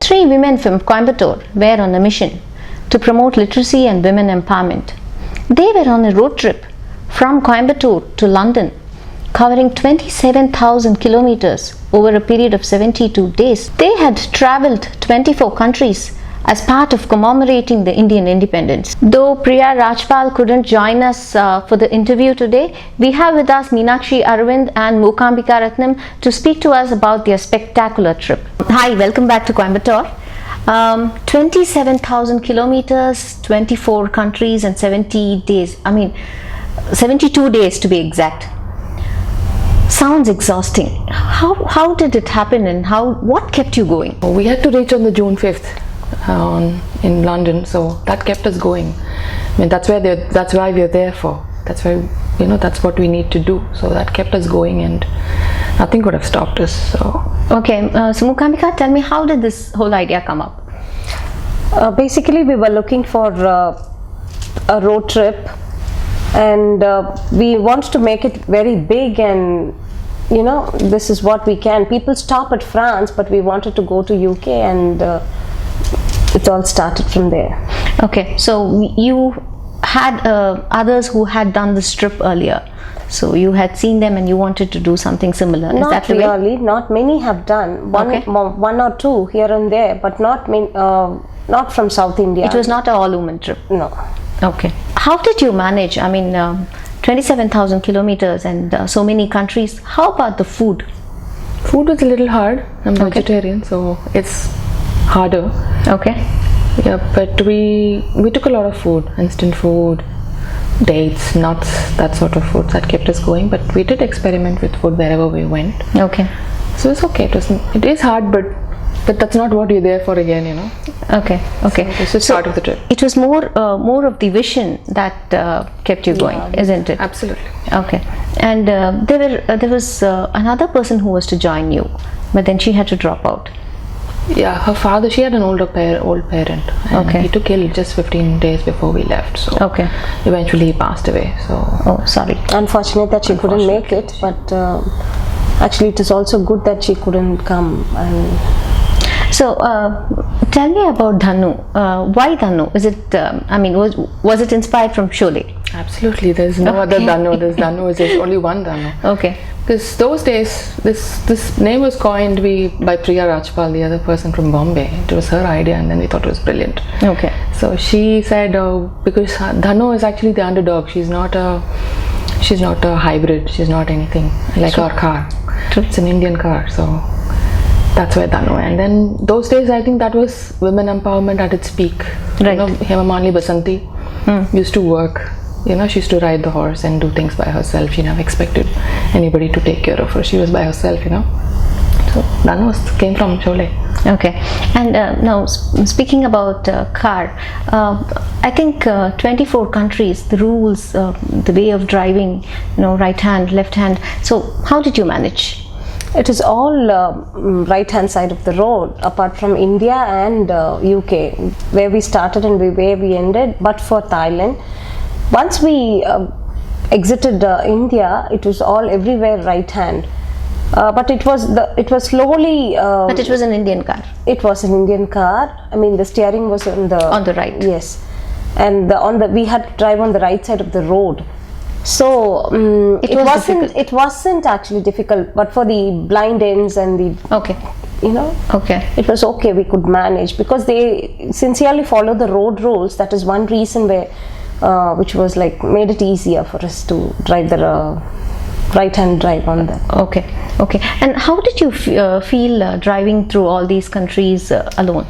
Three women from Coimbatore were on a mission to promote literacy and women empowerment. They were on a road trip from Coimbatore to London, covering 27,000 kilometers over a period of 72 days. They had travelled 24 countries as part of commemorating the Indian independence. Though Priya Rajpal couldn't join us for the interview today, we have with us Meenakshi, Arvind and Mookambika Rathinam to speak to us about their spectacular trip. Hi, welcome back to Coimbatore. 27,000 kilometers, 24 countries and 70 days. 72 days to be exact. Sounds exhausting. How did it happen and what kept you going? We had to reach on the June 5th in London, so that kept us going. That's why we're there for. That's why that's what we need to do. So that kept us going, and nothing could have stopped us. So okay, so Mookambika, tell me, how did this whole idea come up? Basically, we were looking for a road trip, and we wanted to make it very big, and this is what we can. People stop at France, but we wanted to go to UK, and it all started from there. Okay, so you had others who had done this trip earlier, so you had seen them and you wanted to do something similar. Is that the way? Not really. Not many have done. One or two here and there, but not many. Not from South India. It was not an all-woman trip. No. Okay. How did you manage? 27,000 kilometers and so many countries. How about the food? Food was a little hard. I'm vegetarian, so it's harder. Okay. Yeah, but we took a lot of food, instant food, dates, nuts, that sort of food that kept us going. But we did experiment with food wherever we went. Okay. So it's okay. It is hard, but that's not what you're there for again, Okay. So this is part of the trip. It was more of the vision that kept you going, isn't it? Absolutely. Okay. And there was another person who was to join you, but then she had to drop out. Yeah, her father, she had an old parent, and he took ill just 15 days before we left. So eventually he passed away. So sorry. Unfortunate that she couldn't make it, but actually it is also good that she couldn't come. So tell me about Dhanu. Why Dhanu? Is it was it inspired from Sholay? Absolutely. There's no other Dhanu. There's only one Dhanu. Okay. Because those days, this name was coined by Priya Rajpal, the other person from Bombay. It was her idea, and then we thought it was brilliant. Okay. So she said, because Dhanu is actually the underdog. She's not a hybrid. She's not anything like our car. True. It's an Indian car, so that's why Dhanu. And then those days, I think that was women empowerment at its peak. Right. Hemamali Basanti used to work. She used to ride the horse and do things by herself. She never expected anybody to take care of her. She was by herself, So Dhanu came from Sholay. Okay. And now speaking about car, I think 24 countries, the rules, the way of driving, right hand, left hand. So how did you manage? It is all right hand side of the road, apart from India and UK, where we started and where we ended. But for Thailand, once we exited India, it was all everywhere right hand. But it was slowly. But it was an Indian car. It was an Indian car. The steering was on the right. Yes, and we had to drive on the right side of the road. So it wasn't actually difficult, but for the blind ends and the it was okay. We could manage because they sincerely follow the road rules. That is one reason which was made it easier for us to drive the right hand drive on them. Okay. And how did you feel driving through all these countries alone?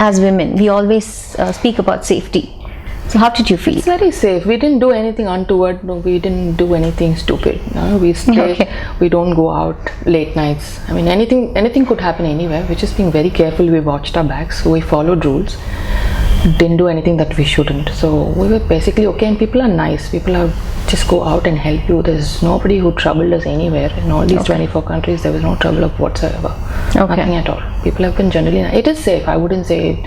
As women, we always speak about safety. So how did you feel? It's very safe. We didn't do anything untoward. No, we didn't do anything stupid. We stay. We don't go out late nights. Anything could happen anywhere. We're just being very careful. We watched our backs. We followed rules. Didn't do anything that we shouldn't. So we were basically okay. And people are nice. People are just go out and help you. There's nobody who troubled us anywhere. In all these 24 countries, there was no trouble of whatsoever. Nothing at all. People have been generally nice. It is safe. I wouldn't say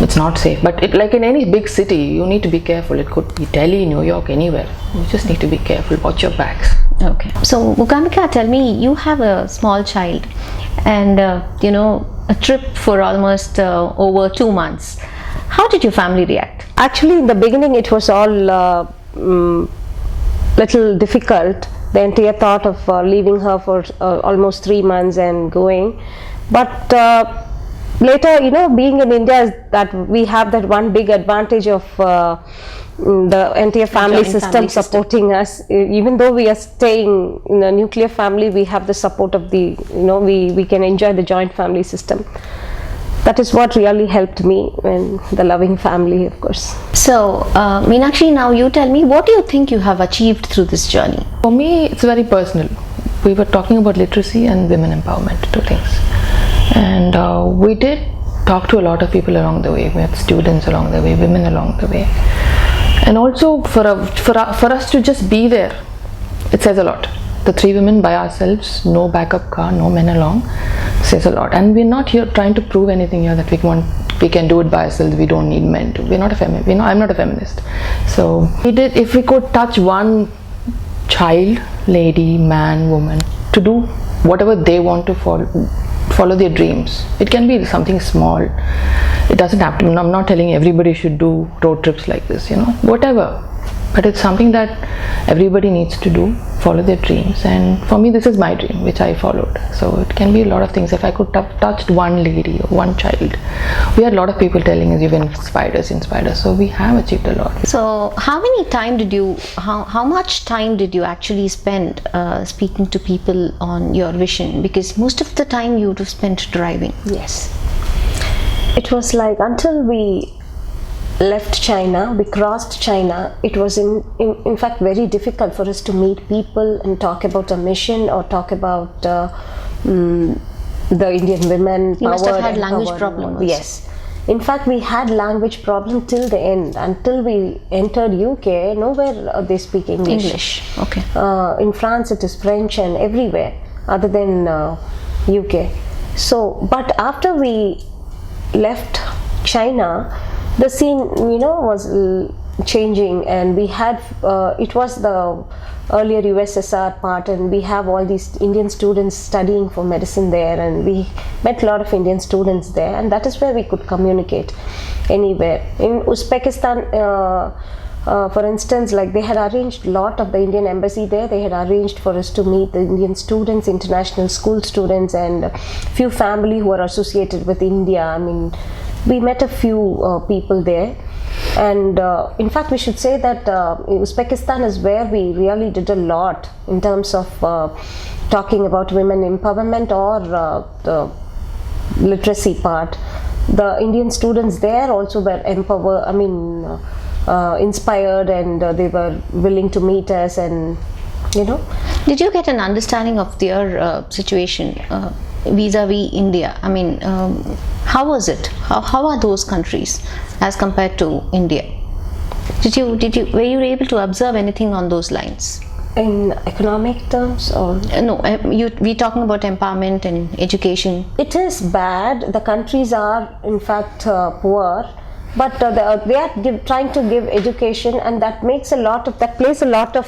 it's not safe, but like in any big city, you need to be careful. It could be Delhi, New York, anywhere. You just need to be careful. Watch your backs. Okay. So Mookambika, tell me, you have a small child and a trip for almost over 2 months. How did your family react? Actually, in the beginning, it was all little difficult. The entire thought of leaving her for almost 3 months and going, but later, being in India, is that we have that one big advantage of the entire family system supporting us. Even though we are staying in a nuclear family, we have the support of the, we can enjoy the joint family system. That is what really helped me, and the loving family, of course. So, Meenakshi, now you tell me, what do you think you have achieved through this journey? For me, it's very personal. We were talking about literacy and women empowerment, two things. And we did talk to a lot of people along the way. We had students along the way, women along the way. And also for us to just be there, it says a lot. The 3 women by ourselves, no backup car, no men along, says a lot. And we're not here trying to prove anything here that we can do it by ourselves. We don't need men to. We're not a feminist. I'm not a feminist. So if we could touch one child, lady, man, woman, to do whatever they want to follow their dreams. It can be something small. It doesn't have to. I'm not telling everybody should do road trips like this, whatever. But it's something that everybody needs to do, follow their dreams. And for me, this is my dream, which I followed. So it can be a lot of things. If I could have touched one lady or one child, we had a lot of people telling us, you've inspired us. So we have achieved a lot. So how much time did you actually spend speaking to people on your vision? Because most of the time you would have spent driving. Yes. It was like until we left China, we crossed China, it was in fact very difficult for us to meet people and talk about a mission or talk about the Indian women. You must have had language problems. Yes. In fact, we had language problem till the end. Until we entered UK, nowhere they speak English. Okay. In France it is French and everywhere other than UK. So, but after we left China, the scene, was changing, and we had, it was the earlier USSR part, and we have all these Indian students studying for medicine there, and we met a lot of Indian students there, and that is where we could communicate anywhere. In Uzbekistan, for instance, like they had arranged a lot of the Indian embassy there, they had arranged for us to meet the Indian students, international school students, and few family who are associated with India. I mean, we met a few people there, and in fact we should say that Uzbekistan is where we really did a lot in terms of talking about women empowerment or the literacy part. The Indian students there also were inspired, and they were willing to meet us, and Did you get an understanding of their situation vis-a-vis India? I mean, how was it? How are those countries as compared to India? Were you able to observe anything on those lines? In economic terms, or no? We're talking about empowerment and education. It is bad. The countries are in fact poor, but they are trying to give education, and that plays a lot of.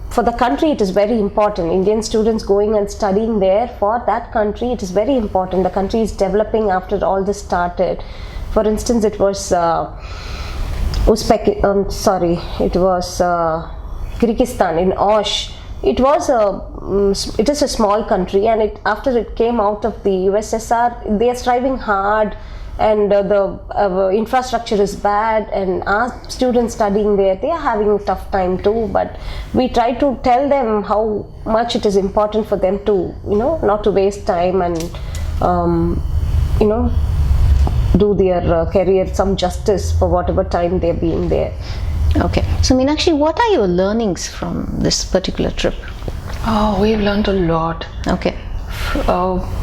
For the country, it is very important. Indian students going and studying there, for that country it is very important. The country is developing after all this started. For instance, it was Kyrgyzstan in Osh. It is a small country, and after it came out of the USSR, they are striving hard, and the infrastructure is bad, and our students studying there, they are having a tough time too. But we try to tell them how much it is important for them to, not to waste time, and do their career some justice for whatever time they're being there. Okay. So Meenakshi, what are your learnings from this particular trip? Oh, we've learned a lot. Okay.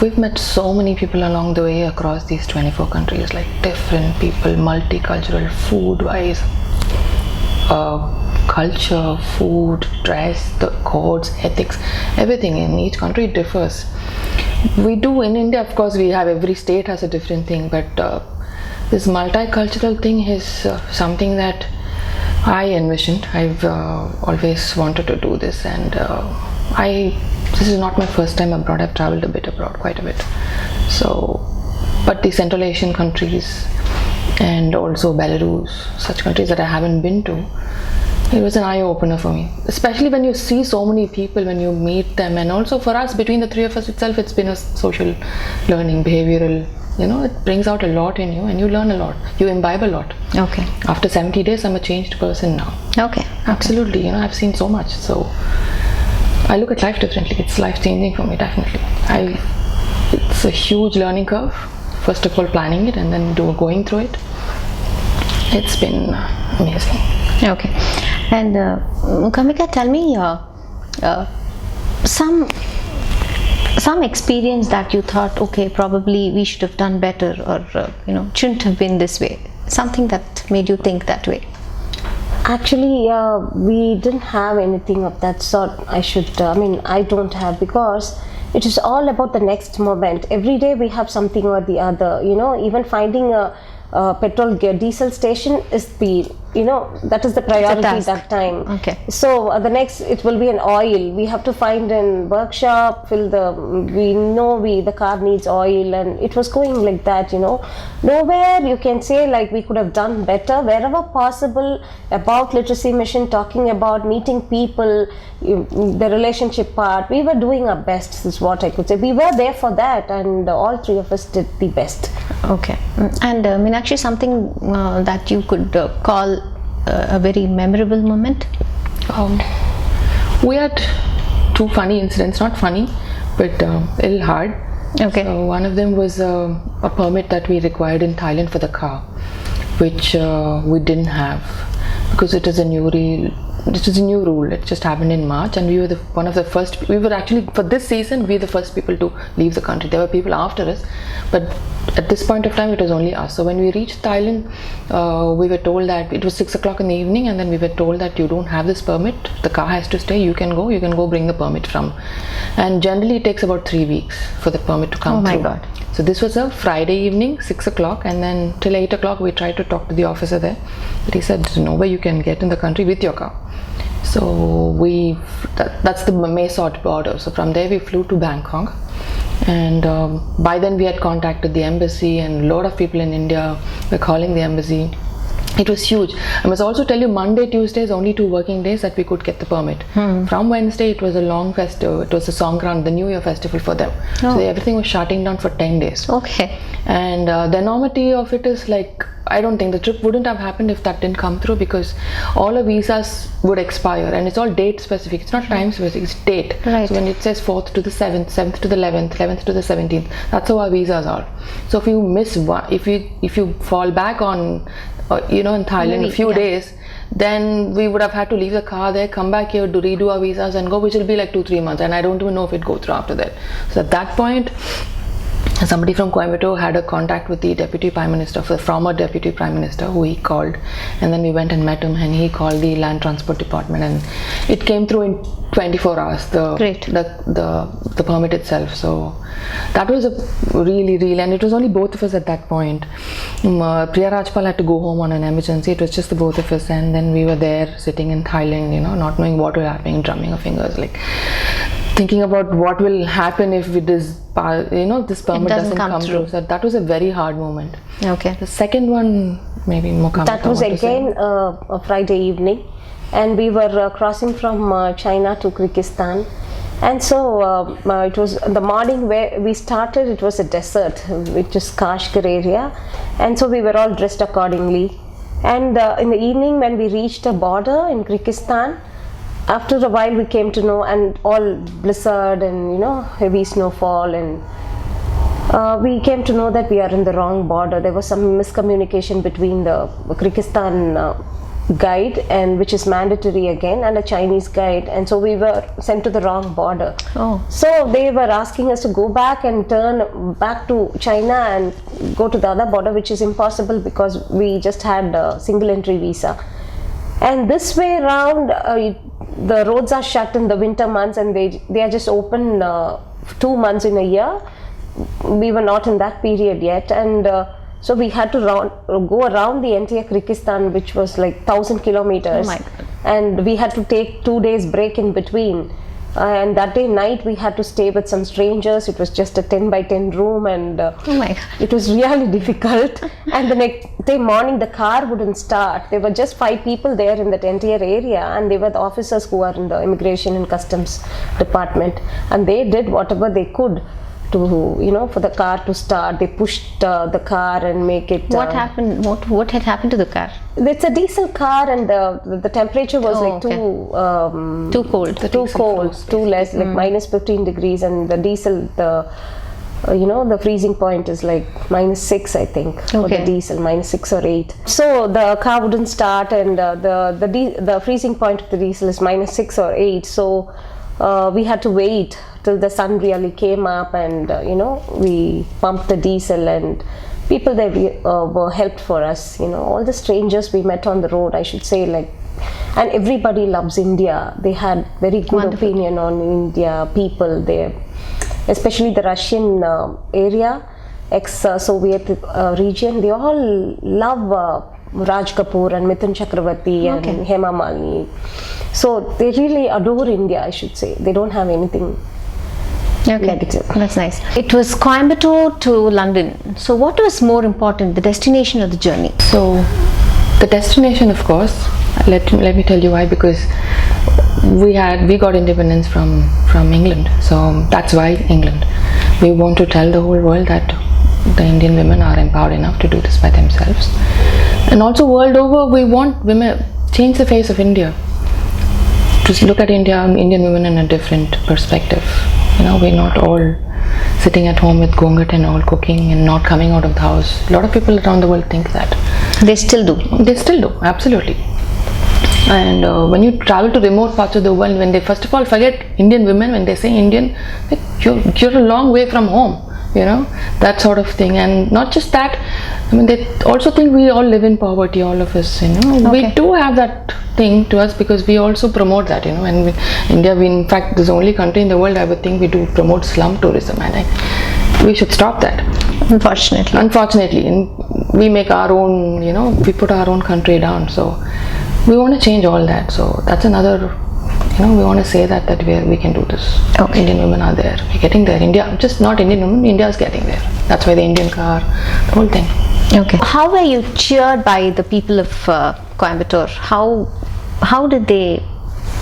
We've met so many people along the way across these 24 countries, like different people, multicultural, food-wise, culture, food, dress, the codes, ethics, everything in each country differs. We do in India, of course, we have every state has a different thing, but this multicultural thing is something that I envisioned. I've always wanted to do this, and this is not my first time abroad. I've traveled a bit abroad, quite a bit. So, but the Central Asian countries and also Belarus, such countries that I haven't been to, it was an eye-opener for me. Especially when you see so many people, when you meet them, and also for us, between the three of us itself, it's been a social learning, behavioral. It brings out a lot in you, and you learn a lot. You imbibe a lot. Okay. After 70 days, I'm a changed person now. Okay. Absolutely. I've seen so much. So I look at life differently. It's life-changing for me, definitely. It's a huge learning curve. First of all, planning it, and then going through it. It's been amazing. Okay. And Mookambika, tell me some experience that you thought, okay, probably we should have done better, or shouldn't have been this way. Something that made you think that way. Actually, we didn't have anything of that sort. I don't have, because it is all about the next moment. Every day we have something or the other. Even finding a petrol diesel station is that is the priority that time. Okay. So the next, it will be an oil. We have to find in workshop, the car needs oil, and it was going like that. Nowhere you can say like we could have done better. Wherever possible, about literacy mission, talking about meeting people, the relationship part, we were doing our best, is what I could say. We were there for that, and all three of us did the best. Okay. And Meenakshi, something that you could call a very memorable moment? We had two funny incidents, not funny, but a little hard. Okay. So one of them was a permit that we required in Thailand for the car, which we didn't have, because it is a new rule. It just happened in March, and we were one of the first. We were actually, for this season, we were the first people to leave the country. There were people after us, but at this point of time, it was only us. So when we reached Thailand, we were told that it was 6 o'clock in the evening, and then we were told that you don't have this permit. The car has to stay. You can go bring the permit from. And generally, it takes about 3 weeks for the permit to come through. Oh my God. So this was a Friday evening, 6 o'clock, and then till 8 o'clock, we tried to talk to the officer there. But he said, there's no way you can get in the country with your car. So that's the Mesot border. So from there we flew to Bangkok, and by then we had contacted the embassy, and a lot of people in India were calling the embassy. It was huge. I must also tell you, Monday, Tuesday is only 2 working days that we could get the permit. From Wednesday, it was a long festival. It was a Songkran, the New Year festival for them. So everything was shutting down for 10 days. Okay. And the enormity of it is like, I don't think the trip wouldn't have happened if that didn't come through, because all our visas would expire, and it's all date specific. It's not time specific, it's date. Right. So when it says 4th to the 7th, 7th to the 11th, 11th to the 17th, that's how our visas are. So if you miss one, if you fall back on in Thailand a few days, then we would have had to leave the car there, come back here to redo our visas and go, which will be like 2-3 months, and I don't even know if it go through after that. So at that point, somebody from Coimbatore had a contact with the Deputy Prime Minister, the former Deputy Prime Minister, who he called, and then we went and met him, and he called the Land Transport Department, and it came through in 24 hours, the permit itself. So that was a really, and it was only both of us at that point. Priya Rajpal had to go home on an emergency. It was just the both of us, and then we were there sitting in Thailand, not knowing what will happen, drumming our fingers, like thinking about what will happen if this permit doesn't come through. So that was a very hard moment. Okay. The second one, maybe Mookambika. That was again a Friday evening, and we were crossing from China to Kyrgyzstan. And so it was the morning where we started. It was a desert, which is Kashgar area, and so we were all dressed accordingly. And in the evening, when we reached the border in Kyrgyzstan, after a while we came to know, and all blizzard and heavy snowfall, and we came to know that we are in the wrong border. There was some miscommunication between the Kyrgyzstan guide, and which is mandatory again, and a Chinese guide, and so we were sent to the wrong border. So they were asking us to go back and turn back to China and go to the other border, which is impossible because we just had a single entry visa. And this way around, the roads are shut in the winter months, and they are just open 2 months in a year. We were not in that period yet, and So we had to go around the entire Kyrgyzstan, which was like 1,000 kilometers. Oh my God. And we had to take 2 days break in between. And that day night we had to stay with some strangers. It was just a 10 by 10 room, and Oh my God. it was really difficult. And the next day morning the car wouldn't start. There were just 5 people there in that entire area, and they were the officers who are in the immigration and customs department, and they did whatever they could to, you know, for the car to start. They pushed the car and make it. What happened? What had happened to the car? It's a diesel car, and the temperature was like too cold. Too less, like minus 15 degrees, and the diesel, you know, the freezing point is like -6, I think, for the diesel, -6 or 8. So the car wouldn't start, and the freezing point of the diesel is -6 or 8. So we had to wait till the sun really came up, and you know, we pumped the diesel, and people there were helped for us. You know, all the strangers we met on the road, I should say, like, and everybody loves India. They had very good opinion on India people there, especially the Russian area, ex-Soviet region. They all love Raj Kapoor and Mithun Chakravarti and Hema Malini. So they really adore India, I should say. They don't have anything negative. That's nice. It was Coimbatore to London. So what was more important, the destination or the journey? So the destination, of course, let me tell you why. Because we got independence from England, so that's why England. We want to tell the whole world that the Indian women are empowered enough to do this by themselves, and also world over we want women change the face of India, to look at Indian women in a different perspective. You know, we're not all sitting at home with gongat and all cooking and not coming out of the house. A lot of people around the world think that. They still do. They still do, absolutely. And when you travel to remote parts of the world, when they first of all forget Indian women, when they say Indian, you're a long way from home, you know, that sort of thing. And not just that, I mean, they also think we all live in poverty, all of us, you know. We do have that thing to us, because we also promote that, you know. And India, in fact, is the only country in the world, I would think, we do promote slum tourism, and we should stop that. Unfortunately, and we make our own, you know, we put our own country down. So we want to change all that. So that's another, you know, we want to say that we can do this. Indian women are there. We're getting there. India, just not Indian women, India is getting there. That's why the Indian car, the whole thing. How were you cheered by the people of Coimbatore? How did they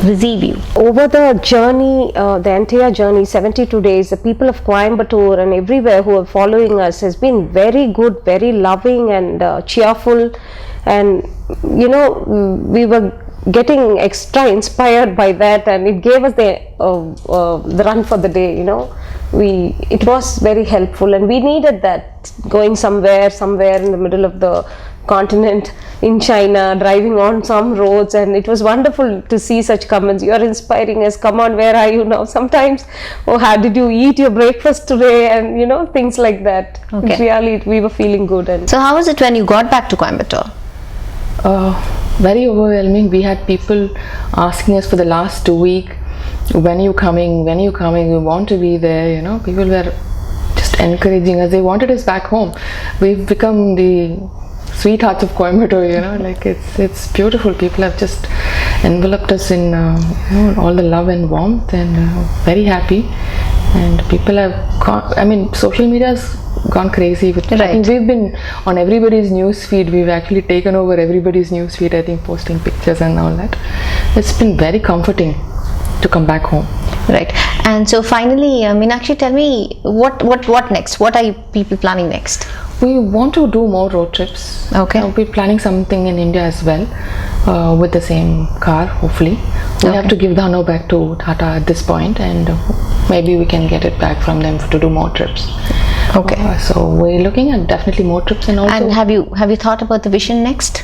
receive you? Over the journey, the entire journey, 72 days, the people of Coimbatore and everywhere who are following us has been very good, very loving and cheerful. And you know, we were getting extra inspired by that, and it gave us the run for the day, you know. It was very helpful, and we needed that, going somewhere in the middle of the continent in China, driving on some roads, and it was wonderful to see such comments. You are inspiring us, come on, where are you now? Sometimes, oh, how did you eat your breakfast today? And you know, things like that. Really, we were feeling good. And so how was it when you got back to Coimbatore? Very overwhelming. We had people asking us for the last 2 weeks, when are you coming, we want to be there, you know. People were just encouraging us. They wanted us back home. We've become the sweethearts of Coimbatore, you know, like it's beautiful. People have just enveloped us in you know, all the love and warmth, and very happy. And people have social media has gone crazy with I think we've been on everybody's news feed. We've actually taken over everybody's news feed, I think, posting pictures and all that. It's been very comforting to come back home. Right. And so finally, Meenakshi, tell me what next? What are you people planning next? We want to do more road trips. We're planning something in India as well, with the same car, hopefully. We have to give the Hano back to Tata at this point, and maybe we can get it back from them to do more trips. So we're looking at definitely more trips. And also, and have you thought about the vision next?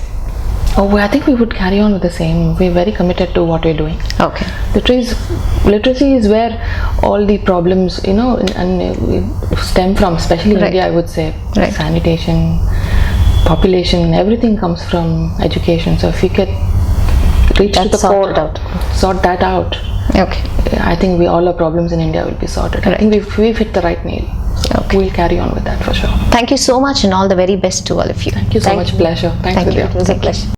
I think we would carry on with the same. We're very committed to what we're doing. Literacy is where all the problems, you know, and stem from, especially in India, I would say. Sanitation, population, everything comes from education. So if we could reach to the core, sort that out, Okay. I think all our problems in India will be sorted. I think we've hit the right nail. So we'll carry on with that for sure. Thank you so much and all the very best to all of you. Thank you so much. Pleasure. Thanks, Thank you. Vidya. It was a pleasure.